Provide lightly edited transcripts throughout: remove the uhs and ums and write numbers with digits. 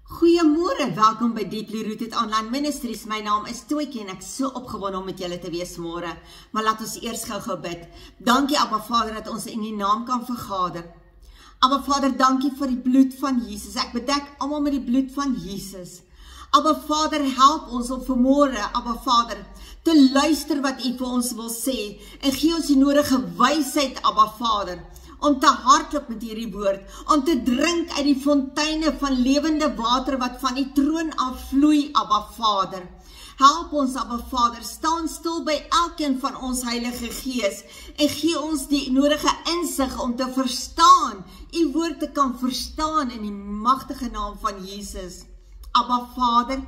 Goeiemôre, welkom by Deeply Rooted Online Ministries. My naam is Toetjie en ek is so opgewonde om met julle te wees môre. Maar laat ons eers gou bid. Dankie Abba Vader dat ons in die naam kan vergader. Abba Vader, dankie vir die bloed van Jesus. Ek bedek almal met die bloed van Jesus. Abba Vader, help ons om vanmôre, Abba Vader, te luister wat U vir ons wil sê en gee ons die nodige wysheid, Abba Vader, om te hardloop met hierdie woord, om te drink uit die fonteine van lewende water wat van die troon afvloei, Abba Vader. Help ons, Abba Vader, staan stil by elkeen van ons Heilige Gees en gee ons die nodige insig om te verstaan, U woord te kan verstaan in die magtige naam van Jesus. Abba Vader,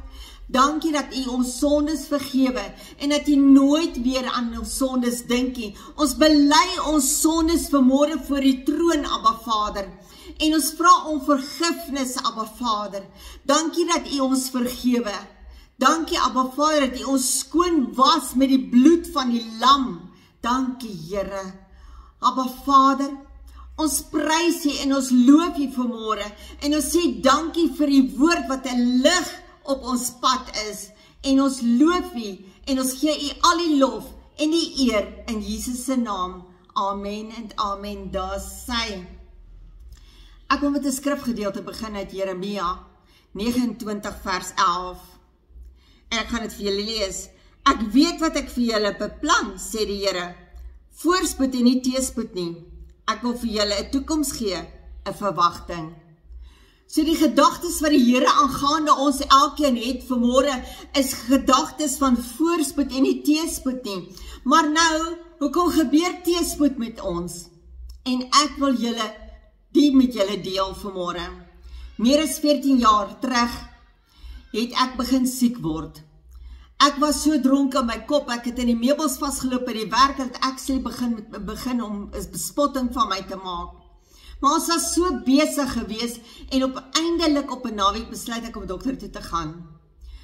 dankie dat U ons sondes vergewe en dat U nooit weer aan ons sondes dink nie. Ons bely ons sondes vanmôre voor die troon, Abba Vader. En ons vra om vergifnis, Abba Vader. Dankie dat U ons vergewe. Dankie, Abba Vader, dat U ons skoon was met die bloed van die lam. Dankie, Here. Abba Vader, ons prys U en ons loof U vanmôre en ons sê dankie vir U woord wat 'n lig op ons pad is, en ons loof U, en ons gee U al die lof en die eer in Jesus se naam. Amen en amen, daar sy. Ek wil met 'n skrifgedeelte begin uit Jeremia 29 vers 11. En ek gaan dit vir julle lees. Ek weet wat ek vir julle beplan, sê die Here. Voorspoed en nie teëspoed nie. Ek wil vir julle 'n toekoms gee, 'n verwagting. So die gedagtes wat die Here aangaande ons elkeen het vanmôre is gedagtes van voorspoed en nie teëspoed nie. Maar nou, hoekom gebeur teëspoed met ons? En ek wil die met julle deel vanmôre. Meer as 14 jaar terug het ek begin siek word. Ek was so dronk in my kop, ek het in die meubels vasgeloop by die werk, dat ek sê begin om 'n bespotting van my te maak. Maar ons was so besig gewees en eindelik op 'n naweek besluit ek om dokter toe te gaan.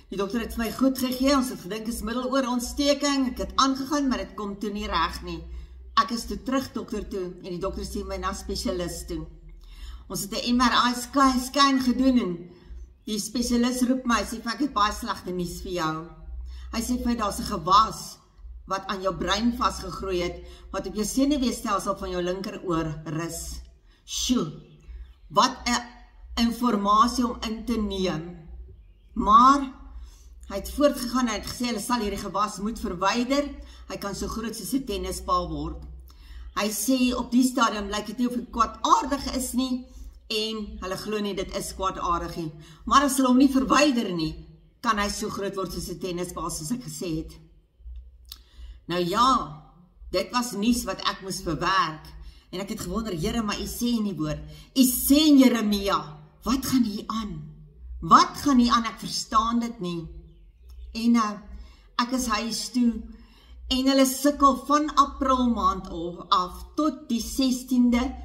Die dokter het vir my goed gegee, ons het gedink is middeloorontsteking, ek het aangegaan, maar dit kom toe nie reg nie. Ek is toe terug dokter toe en die dokter sê my na spesialis toe. Ons het 'n MRI scan gedoen en die spesialis roep my, sê ek het baie slegte nuus vir jou. Hy sê vir my daar's 'n gewas wat aan jou brein vasgegroei het, wat op jou senuweestelsel van jou linkeroor rus. Sjoe, wat 'n informasie om in te neem. Maar hy het voortgegaan, hy het gesê hulle sal hierdie gewas moet verwyder. Hy kan so groot soos 'n tennisbal word. Hy sê op die stadium lyk dit nie of dit kwaadaardig is nie en hulle glo nie dit is kwaadaardig nie. Maar as hulle hom nie verwyder nie, kan hy so groot word soos 'n tennisbal soos ek gesê het. Nou ja, dit was nuus wat ek moes verwerk. En ek het gewonder, Here, maar U sê in die woord, U sê in Jeremia, wat gaan hier aan? Wat gaan hier aan? Ek verstaan dit nie. En ek is huis toe, en hulle sukkel van April maand af, tot die 16de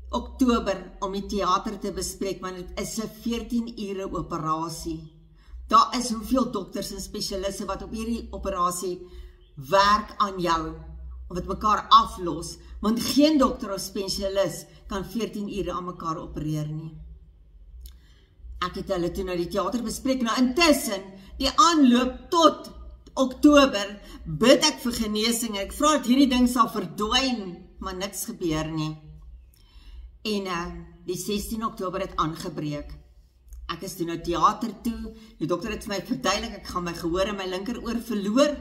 Oktober, om die theater te bespreek, want dit is 'n 14 ure operasie. Daar is hoeveel dokters en spesialiste wat op hierdie operasie werk aan jou, of het mekaar aflos, want geen dokter of spesialis kan 14 ure aan mekaar opereer nie. Ek het hulle toe na die theater bespreek, nou intussen, die aanloop tot Oktober, bid ek vir genesing, ek vra dat hierdie ding sal verdwyn, maar niks gebeur nie. En die 16 Oktober het aangebreek. Ek is toe na theater toe, die dokter het vir my verduidelik, ek gaan my gehoor in my linkeroor verloor,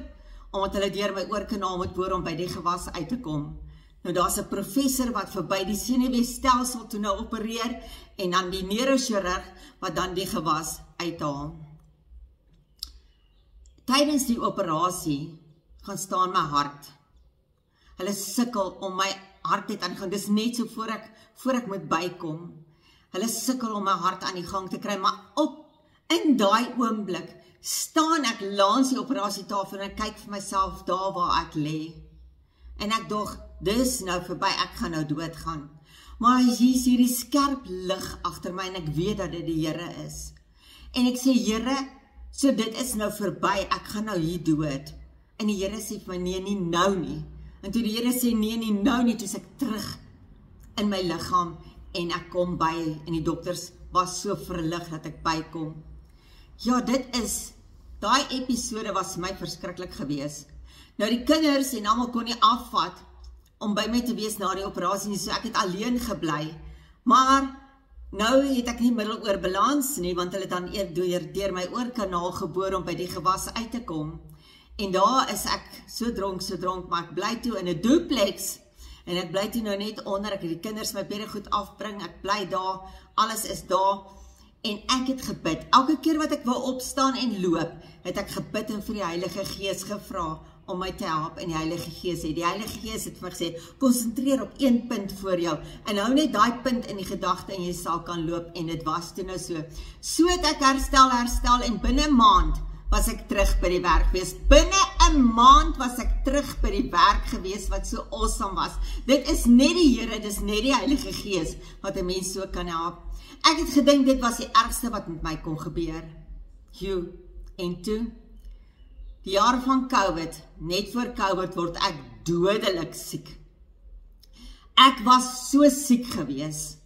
omdat hulle deur my oorkanaal moet boor om by die gewas uit te kom. Nou daar's 'n professor wat verby die senuweestelsel toe nou opereer, en dan die neurochirurg wat dan die gewas uithaal. Tydens die operasie gaan staan my hart. Hulle sukkel om my hart net aan die gang, dis net so voor ek moet bykom. Hulle sukkel om my hart aan die gang te kry, maar in daai oomblik staan ek langs die operasietafel en ek kyk vir myself daar waar ek lê. En ek dog, dis nou verby, ek gaan nou doodgaan. Maar hier is hierdie skerp lig agter my en ek weet dat dit die Here is. En ek sê, Here, so dit is nou verby, ek gaan nou hier dood. En die Here sê vir my, nee, nie nou nie. En toe die Here sê, nee, nie nou nie, toe is ek terug in my liggaam en ek kom by, en die dokters was so verlig dat ek bykom. Ja, daai episode was my verskriklik gewees. Nou die kinders en almal kon nie afvat om by my te wees na die operasie nie, so ek het alleen gebly. Maar nou het ek nie middeloorbalans nie, want hulle het dan deur my oorkanaal geboor om by die gewas uit te kom. En daar is ek so dronk, maar ek bly toe in 'n duplex, en ek bly toe nou net onder, ek het die kinders my beddegoed afbring, ek bly daar, alles is daar, en ek het gebid. Elke keer wat ek wou opstaan en loop, het ek gebid en vir die Heilige Gees gevra om my te help, en die Heilige Gees het. Die Heilige Gees het vir my gesê, konsentreer op een punt voor jou, en hou net daai punt in die gedagte, en jy sal kan loop, en dit was toe nou so. So het ek herstel, en binne 'n maand was ek terug by die werk gewees. Binne 'n maand was ek terug by die werk gewees, wat so awesome was. Dit is net die Here, dit is net die Heilige Gees, wat 'n mens so kan help. Ek het gedink, dit was die ergste wat met my kon gebeur. En toe, die jaar van COVID, net voor COVID, word ek dodelik siek. Ek was so siek gewees.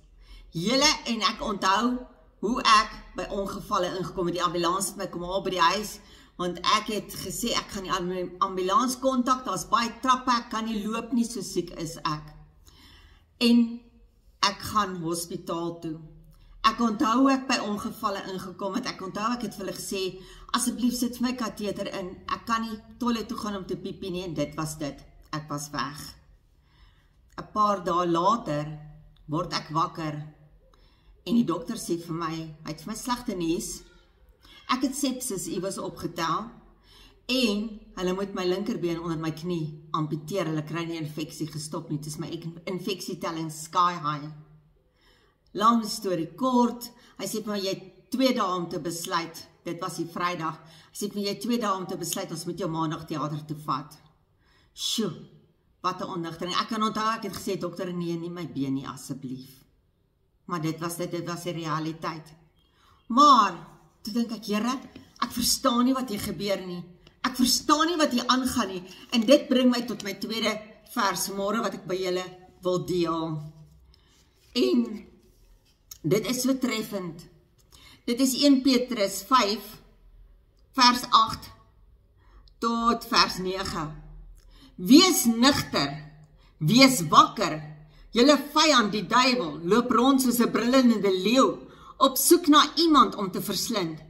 En ek onthou hoe ek by ongevalle ingekom het, die ambulans het my kom haal by die huis, want ek het gesê, ek gaan die ambulans kontak, daar's baie trappe, ek kan nie loop nie, so siek is ek. En ek gaan hospitaal toe. Ek onthou hoe ek by ongevalle ingekom het, ek onthou ek het vir hulle gesê, asseblief sit vir my kateter in, ek kan nie toilet toe gaan om te piepie nie, en dit was dit, ek was weg. 'n paar dae later, word ek wakker, en die dokter sê vir my, hy het vir my slegte nuus, ek het sepsis iewers opgetel, en hulle moet my linkerbeen onder my knie amputeer, hulle kry nie infeksie gestop nie, dit is my infeksietelling sky high. Lang storie kort, hy sê vir my, jy het 2 dae om te besluit, dit was die Vrydag, hy sê vir my, jy het 2 dae om te besluit, ons moet jou Maandag teater toe vat. Sjoe, wat 'n onnigtering, ek kan onthou, ek het gesê, dokter, nee, nie my been nie, asseblief. Maar dit was die realiteit. Maar, toe dink ek, Here, ek verstaan nie wat hier gebeur nie. Ek verstaan nie wat hier aangaan nie. En dit bring my tot my tweede vers môre wat ek by julle wil deel. En dit is so treffend. Dit is 1 Petrus 5, vers 8 tot vers 9. Wees nigter, wees wakker. Julle vyand, die duiwel, loop rond soos 'n brullende leeu, op soek na iemand om te verslind.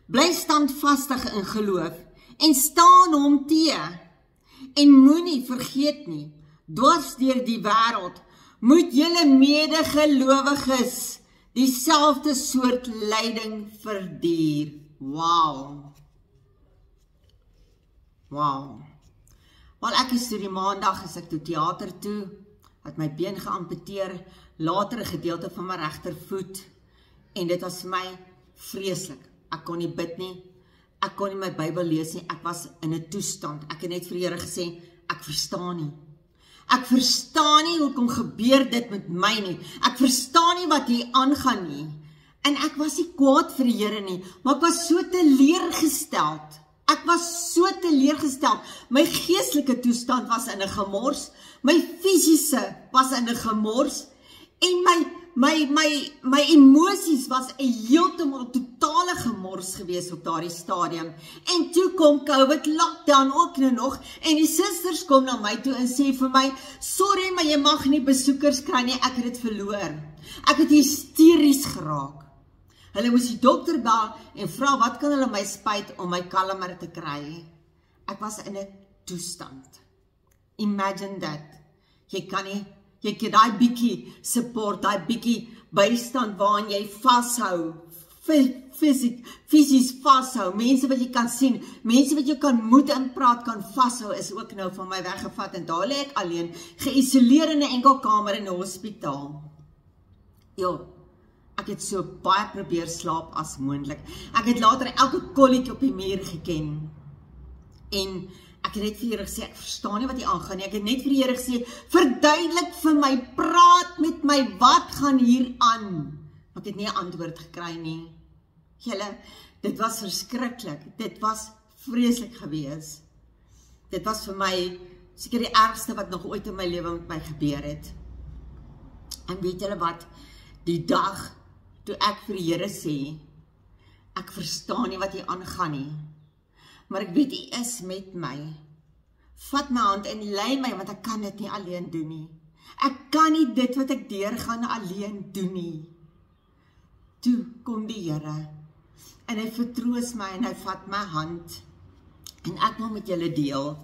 Bly standvastig in geloof, en staan hom teë. En moenie vergeet nie, dwars deur die wêreld, moet julle medegelowiges dieselfde soort lyding verduur. Wow. Wel, ek is toe die Maandag, is ek toe teater toe, het my been geamputeer, later 'n gedeelte van my regtervoet, en dit was vir my vreeslik. Ek kon nie bid nie, ek kon nie my Bybel lees nie, ek was in 'n toestand, ek het net vir die Here gesê, ek verstaan nie. Ek verstaan nie hoekom gebeur dit met my nie, ek verstaan nie wat hier aangaan nie, en ek was nie kwaad vir die Here nie, maar ek was so teleurgesteld. My geestelike toestand was in 'n gemors, my fisiese was in 'n gemors, en my emosies was 'n heeltemal totale gemors gewees op daardie stadium. En toe kom COVID lockdown ook nou nog, en die susters kom na my toe en sê vir my, sorry, maar jy mag nie besoekers kry nie, ek het dit verloor. Ek het hysteries geraak. Hulle moes die dokter bel en vra, wat kan hulle my spuit om my kalmer te kry? Ek was in 'n toestand. Imagine that. Jy kan daai bietjie support, daai bietjie bystand waarin jy vashou, fisies vashou, mense wat jy kan sien, mense wat jy kan moed en praat kan vashou, is ook nou van my weggevat, en daar lê ek alleen, geïsoleer in 'n enkel kamer in 'n hospitaal. Ek het so baie probeer slaap as moontlik. Ek het later elke kolletjie op die muur geken. En ek het net vir die Here gesê, ek verstaan nie wat hier aangaan nie. Ek het net vir die Here gesê, verduidelik vir my, praat met my, wat gaan hier aan? Maar ek het nie 'n antwoord gekry nie. Julle, dit was verskriklik. Dit was vreeslik gewees. Dit was vir my seker die ergste wat nog ooit in my lewe met my gebeur het. En weet julle wat? die dag toe ek vir die Here sê, ek verstaan nie wat hier aangaan nie, maar ek weet U is met my. Vat my hand en lei my, want ek kan dit nie alleen doen nie. Ek kan nie dit wat ek deurgaan alleen doen nie. Toe kom die Here, en hy vertroos my, en hy vat my hand, en ek wil met julle deel.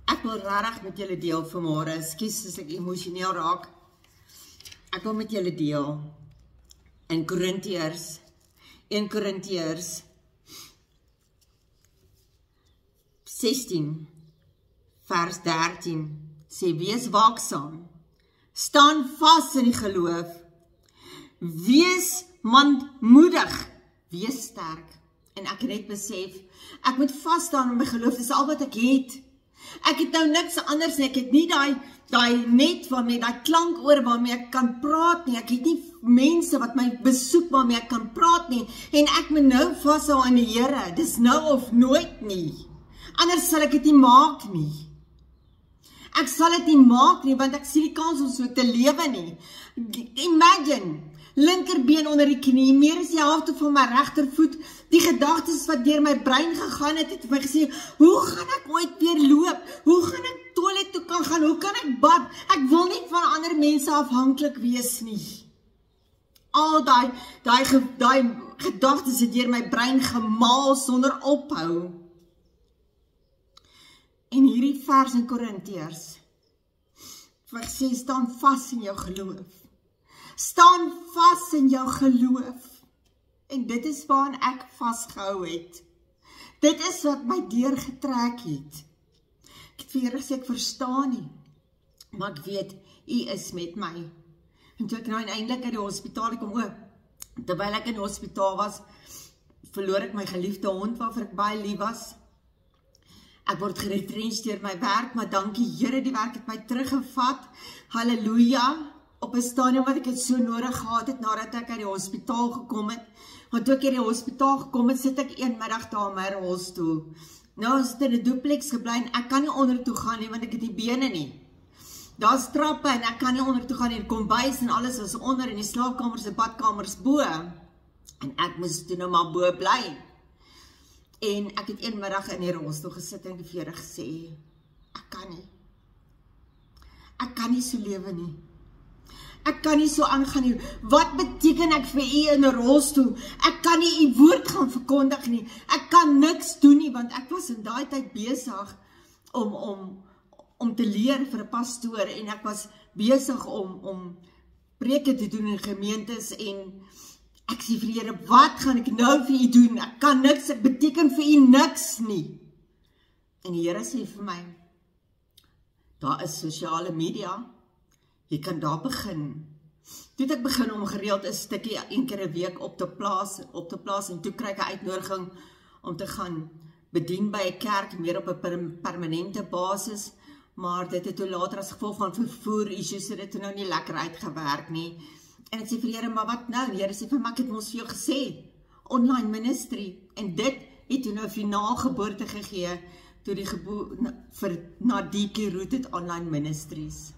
Ek wil regtig met julle deel vanmôre, ekskuus as ek emosioneel raak. Ek wil met julle deel, in 1 Korintiërs 16, vers 13, sê, wees waaksaam, staan vas in die geloof, wees manmoedig, wees sterk. En ek het net besef, ek moet vasstaan in my geloof, dis al wat ek het. Ek het nou niks anders nie, ek het nie daai net waarmee, daai klankoor waarmee ek kan praat nie, ek het nie mense wat my besoek waarmee ek kan praat nie, en ek moet nou vashou aan die Here, dis nou of nooit nie, anders sal ek dit nie maak nie. Ek sal dit nie maak nie, want ek sien die kans om so te lewe nie. Imagine, linkerbeen onder die knie, meer as die helfte van my regtervoet, die gedagtes wat deur my brein gegaan het my gesê, hoe gaan ek ooit weer loop? Hoe gaan ek toilet toe kan gaan? Hoe kan ek bad? Ek wil nie van ander mense afhanklik wees nie. Al daai gedagtes het deur my brein gemaal sonder ophou. En hierdie vers in Korintiërs, vers 6, staan vas in jou geloof. Staan vas in jou geloof. En dit is waaraan ek vasgehou het. Dit is wat my deurgetrek het. Ek het vir Here gesê, ek verstaan nie, maar ek weet, U is met my. En toe ek nou uiteindelik uit die hospitaal kom, terwyl ek in die hospitaal was, verloor ek my geliefde hond, waarvoor ek baie lief was. Ek word geretrench deur my werk, maar dankie Here, die werk het my teruggevat. Halleluja, op 'n stadium wat ek het so nodig gehad het, nadat ek uit die hospitaal gekom het. Want toe ek uit die hospitaal gekom het, sit ek een middag daar in my rolstoel. Nou is dit in 'n duplex gebly, en ek kan nie onder toe gaan nie, want ek het nie bene nie. Daar's trappe, en ek kan nie onder toe gaan nie, die kombuis en alles is onder, en die slaapkamers en badkamers bo. En ek moes toe nou maar bo bly. En ek het een middag in die rolstoel gesit en vir Here gesê, ek kan nie. Ek kan nie so lewe nie. Ek kan nie so aangaan nie. Wat beteken ek vir U in 'n rolstoel? Ek kan nie U woord gaan verkondig nie. Ek kan niks doen nie, want ek was in daai tyd besig om te leer vir 'n pastoor, en ek was besig om preke te doen in gemeentes, en ek sê vir die Here, wat gaan ek nou vir U doen? Ek kan niks, ek beteken vir U niks nie. En die Here sê vir my, daar is sosiale media, jy kan daar begin. Toe het ek begin om gereeld 'n stukkie 1 keer 'n week op te plaas, en toe kry ek 'n uitnodiging om te gaan bedien by 'n kerk, meer op 'n permanente basis, maar dit het toe later as gevolg van vervoer issues het dit nou nie lekker uitgewerk nie. En ek sê vir die Here, maar wat nou? Die Here sê vir my, ek het mos vir jou gesê, online ministry, en dit het toe nou finaal geboorte gegee, toe die vir Nadiki Rooted Online Ministries.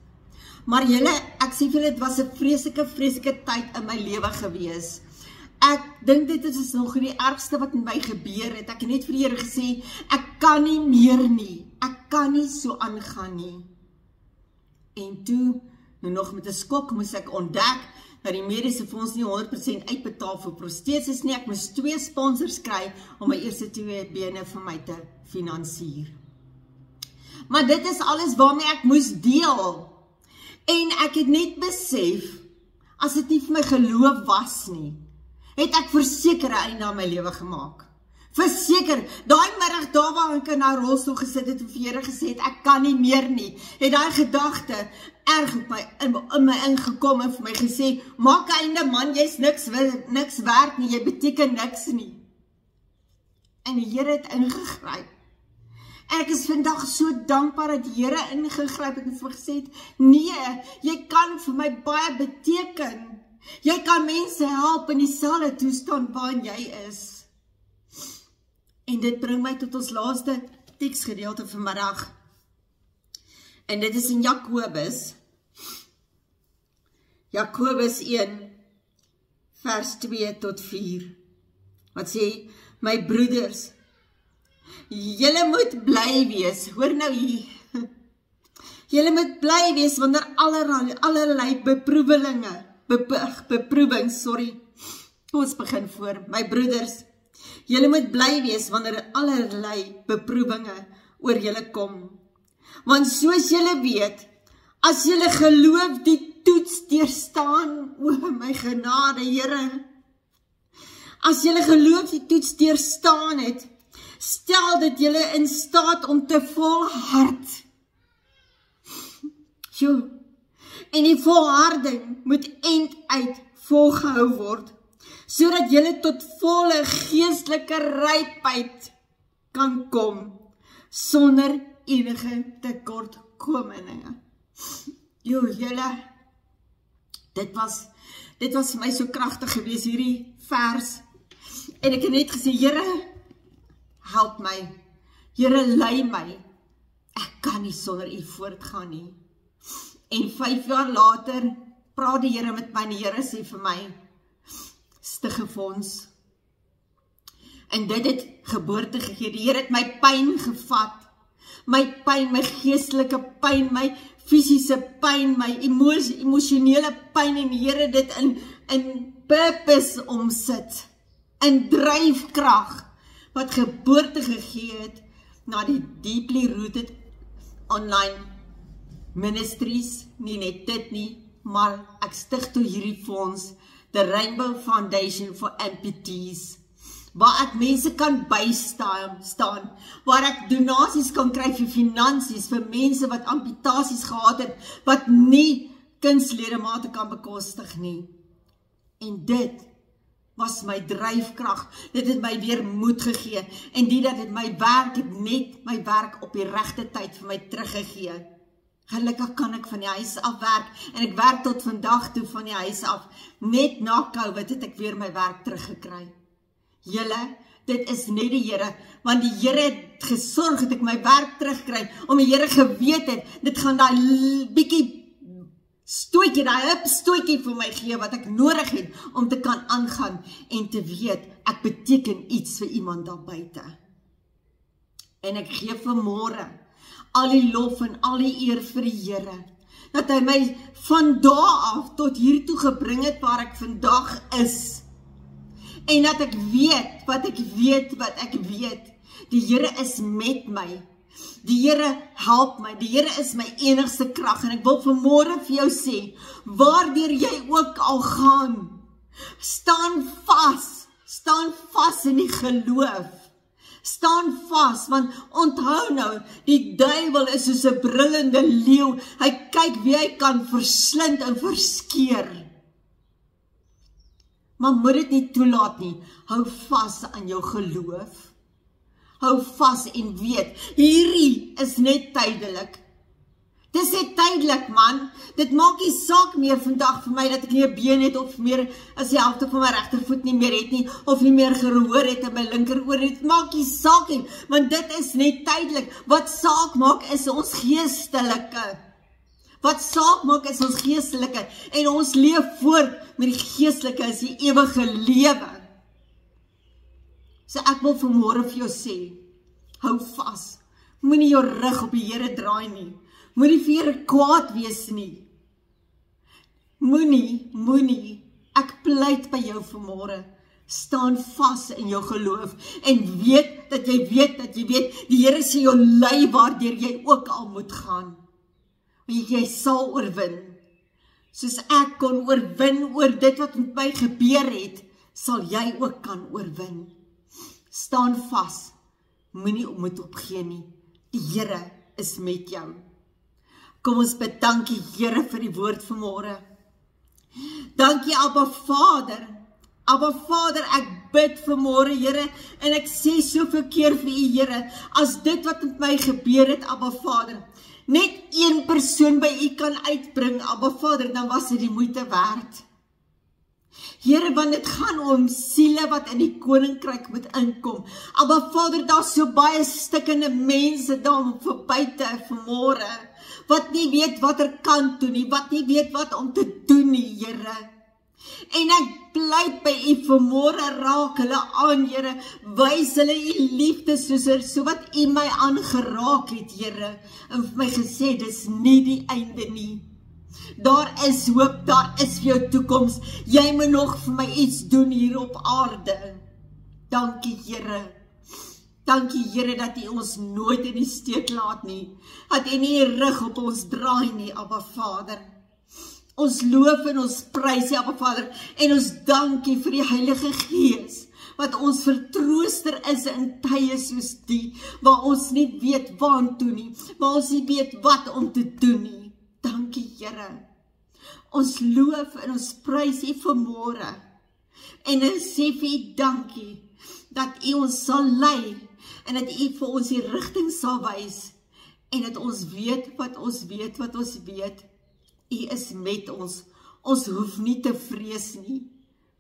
Maar julle, ek sê vir julle, dit was 'n vreeslike tyd in my lewe gewees. Ek dink dit is nog die ergste wat met my gebeur het. Ek het net vir die Here gesê, ek kan nie meer nie. Ek kan nie so aangaan nie. En toe, nou nog met 'n skok, moes ek ontdek dat die mediese fonds nie 100% uitbetaal vir prosteses nie. Ek moes 2 sponsors kry om my eerste 2 bene vir my te finansier. Maar dit is alles waarmee ek moes deel. En ek het net besef, as dit nie vir my geloof was nie, het ek verseker 'n einde aan my lewe gemaak. Verseker, daai middag daar waar ek in 'n rolstoel gesit het en vir Here gesê het, ek kan nie meer nie, het daai gedagte erg op my in my ingekom en vir my gesê, maak 'n einde man, jy's niks werd nie, jy beteken niks nie. En die Here het ingegryp. Ek is vandag so dankbaar dat die Here ingegryp het en vir my gesê het, nee, jy kan vir my baie beteken. Jy kan mense help in dieselfde toestand waarin jy is. En dit bring my tot ons laaste teksgedeelte vanmiddag. En dit is in Jakobus 1 vers 2 tot 4. Wat sê, my broeders, julle moet bly wees, hoor nou hier, julle moet bly wees wanneer allerlei beproewings, ons begin voor, my broeders, julle moet bly wees wanneer allerlei beproewinge oor julle kom, want soos julle weet, as julle geloof die toets deurstaan, o my genade, Here, as julle geloof die toets deurstaan het, stel dit julle in staat om te volhard. En die volharding moet einduit volgehou word, sodat julle tot volle geestelike rypheid kan kom, sonder enige tekortkominge. Julle, dit was vir my so kragtig gewees, hierdie vers, en ek het net gesê, Here, help my, Here, lei my, ek kan nie sonder U voortgaan nie, en 5 jaar later, praat die Here met my, en die Here sê vir my, stige fonds, en dit het geboorte gegee, die Here het my pyn gevat, my pyn, my geestelike pyn, my fisiese pyn, my emosionele pyn, en die Here dit in purpose omsit, in dryfkrag, wat geboorte gegee het, na die deeply rooted online ministries, nie net dit nie, maar ek stig toe hierdie fonds, the Rainbow Foundation for Amputees, waar ek mense kan bystaan, waar ek donasies kan kry vir finansies, vir mense wat amputasies gehad het, wat nie kunstledemate kan bekostig nie. En dit was my dryfkrag, dit het my weer moed gegee, en die dat het net my werk op die regte tyd vir my teruggegee. Gelukkig kan ek van die huis af werk, en ek werk tot vandag toe van die huis af, net na COVID het ek weer my werk teruggekry. Julle, dit is net die Here, want die Here het gesorg dat ek my werk terugkry, om die Here geweet het, dit gaan daai bietjie stootjie, daai hupstootjie vir my gee, wat ek nodig het, om te kan aangaan, en te weet, ek beteken iets vir iemand daar buite. En ek gee vanmôre, al die lof en al die eer vir die Here, dat hy my van daar af, tot hiertoe gebring het, waar ek vandag is, en dat ek weet, wat ek weet, die Here is met my, die Here help my, die Here is my enigste krag, en ek wil vanmôre vir jou sê, waardeur jy ook al gaan, staan vas in die geloof, staan vas, want onthou nou, die duiwel is soos 'n brullende leeu, hy kyk wie hy kan verslind en verskeer, maar moet dit nie toelaat nie, hou vas aan jou geloof, hou vas en weet, hierdie is net tydelik, dis net tydelik man, dit maak nie saak meer vandag vir my, dat ek nie 'n been het, of meer as die helfte van my regtervoet nie meer het nie, of nie meer gehoor het in my linkeroor, dit maak nie saak nie, want dit is net tydelik, wat saak maak is ons geestelike, en ons leef voort met die geestelike, is die ewige lewe. So ek wil vanmôre vir jou sê, hou vas, moenie jou rug op die Here draai nie, moenie vir Here kwaad wees nie, moenie, ek pleit by jou vanmôre, staan vas in jou geloof, en weet, dat jy weet, die Here sê jou lei, waardeur jy ook al moet gaan, jy sal oorwin, soos ek kon oorwin oor dit wat met my gebeur het, sal jy ook kan oorwin. Staan vas, moenie moet opgee nie, die Here is met jou. Kom ons bedankie Here vir die woord vanmôre. Dankie Abba Vader, ek bid vanmôre Here, en ek sê soveel keer vir U Here, as dit wat met my gebeur het, Abba Vader, net een persoon by U kan uitbring, Abba Vader, dan was dit die moeite werd. Here, want dit gaan om siele wat in die koninkryk moet inkom. Abba Vader, daar so baie stikkende mense daar vir buite vanmôre, wat nie weet wat kant toe nie, wat nie weet wat om te doen nie, Here. En ek pleit by U vanmôre, raak hulle aan, Here, wys hulle U liefde so wat U my aangeraak het, Here, en vir my gesê, dis nie die einde nie. Daar is hoop, daar is vir jou toekoms, jy moet nog vir my iets doen hier op aarde. Dankie, Here. Dankie, Here, dat U ons nooit in die steek laat nie, dat U nie die rug op ons draai nie, Abba Vader. Ons loof en ons prys U, Abba Vader, en ons dankie vir die Heilige Gees, wat ons vertrooster is in tye soos die, waar ons nie weet waantoe nie, waar ons nie weet wat om te doen nie. Dankie, Here. Ons loof en ons prys U vanmôre, en ons sê vir U dankie, dat U ons sal lei, en dat U vir ons die rigting sal wys, en dat ons weet wat ons weet, wat ons weet. U is met ons hoef nie te vrees nie,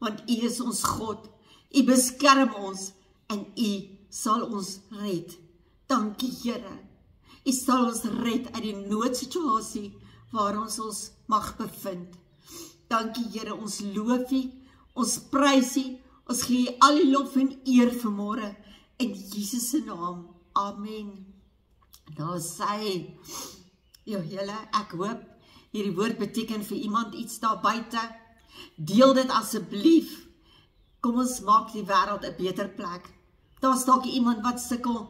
want U is ons God, U beskerm ons, en U sal ons red. Dankie, Here, U sal ons red uit die noodsituasie, waar ons mag bevind. Dankie, Here, ons loof U, ons prys U, ons gee U al die lof en eer vanmôre, in Jesus se naam, amen. Nou sê, julle, ek hoop, hierdie woord beteken vir iemand iets daar buite, deel dit asseblief, kom ons maak die wêreld 'n beter plek. Daar's dalk iemand wat sukkel,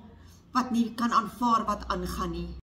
wat nie kan aanvaar wat aangaan nie.